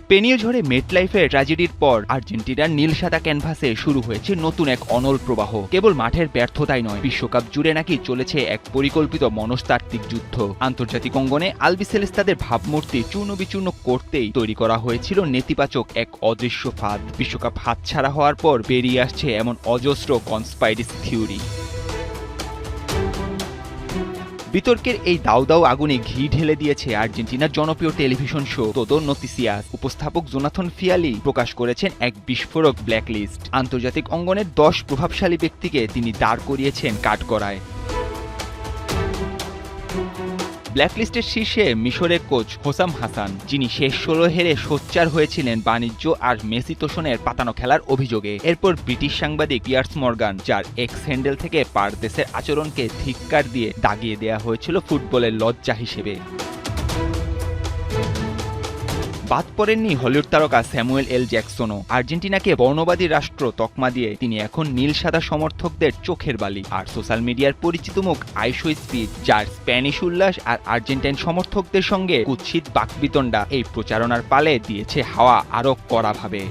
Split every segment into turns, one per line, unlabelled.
স্পেনীয় ঝড়ে মেটলাইফের ট্র্যাজেডির পর আর্জেন্টিনার নীল সাদা ক্যানভাসে শুরু হয়েছে নতুন এক অনল প্রবাহ। কেবল মাঠের ব্যর্থতাই নয়, বিশ্বকাপ জুড়ে নাকি চলেছে এক পরিকল্পিত মনস্তাত্ত্বিক যুদ্ধ। আন্তর্জাতিক অঙ্গনে আলবিসেলেস্তাদের ভাবমূর্তি চূর্ণ বিচূর্ণ করতেই তৈরি করা হয়েছিল নেতিবাচক এক অদৃশ্য ফাঁদ। বিশ্বকাপ হাতছাড়া হওয়ার পর বেরিয়ে আসছে এমন অজস্র কনস্পাইরেসি থিওরি। বিতর্কের এই দাউ দাউ আগুনে ঘি ঢেলে দিয়েছে আর্জেন্টিনার জনপ্রিয় টেলিভিশন শো তোদো নোতিসিয়াস। উপস্থাপক জোনাথন ফিয়ালি প্রকাশ করেছেন এক বিস্ফোরক ব্ল্যাকলিস্ট। আন্তর্জাতিক অঙ্গনের 10 প্রভাবশালী ব্যক্তিকে তিনি দাঁড় করিয়েছেন কাঠগড়ায়। ব্ল্যাকলিস্টের শীর্ষে মিশরের কোচ হোসাম হাসান, যিনি শেষ 16 হেরে সোচ্চার হয়েছিলেন বাণিজ্য আর মেসি তোষণের পাতানো খেলার অভিযোগে। এরপর ব্রিটিশ সাংবাদিক পিয়ার্স মর্গান, যার এক্স হ্যান্ডেল থেকে পারদেশের আচরণকে ধিক্কার দিয়ে দাগিয়ে দেয়া হয়েছিল ফুটবলের লজ্জা হিসেবে। বাদ পড়েননি হলিউড তারকা স্যামুয়েল এল জ্যাকসনও। আর্জেন্টিনাকে বর্ণবাদী রাষ্ট্র তকমা দিয়ে তিনি এখন নীল সাদা সমর্থকদের চোখের বালি। আর সোশ্যাল মিডিয়ার পরিচিত মুখ আইশো স্পিড, যার স্প্যানিশ উল্লাস আর আর্জেন্টাইন সমর্থকদের সঙ্গে কুৎসিত বাকবিতণ্ডা এই প্রচারণার পালে দিয়েছে হাওয়া আরও কড়াভাবে।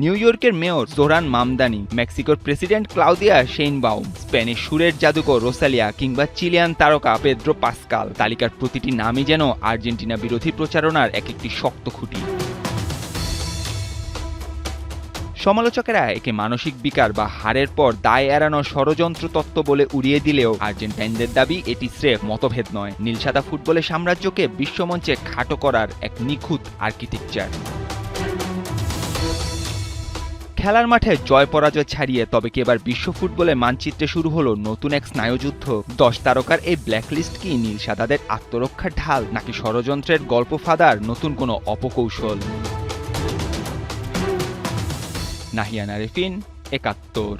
নিউ ইয়র্কের মেয়র জোহরান মামদানি, মেক্সিকোর প্রেসিডেন্ট ক্লাউদিয়া শেইনবাউম, স্প্যানিশ সুরের জাদুকর রোসালিয়া কিংবা চিলিয়ান তারকা পেদ্রো পাস্কাল, তালিকার প্রতিটি নামই যেন আর্জেন্টিনা বিরোধী প্রচারণার একটি শক্ত খুঁটি। সমালোচকেরা একে মানসিক বিকার বা হারের পর দায় এড়ানোর ষড়যন্ত্র তত্ত্ব বলে উড়িয়ে দিলেও আর্জেন্টাইনদের দাবি এটি স্রেফ মতভেদ নয়, নীলসাদা ফুটবলের সাম্রাজ্যকে বিশ্বমঞ্চে খাটো করার এক নিখুঁত আর্কিটেকচার। খেলার মাঠে জয় পরাজয় ছাড়িয়ে তবে কি এবার বিশ্ব ফুটবলের মানচিত্রে শুরু হলো নতুন এক স্নায়ুযুদ্ধ? 10 তারকার এই ব্ল্যাকলিস্ট কি নীল সাদাদের আত্মরক্ষার ঢাল, নাকি ষড়যন্ত্রের গল্প ফাঁদার নতুন কোনো অপকৌশল? নাহিয়ান আরেফিন, ৭১।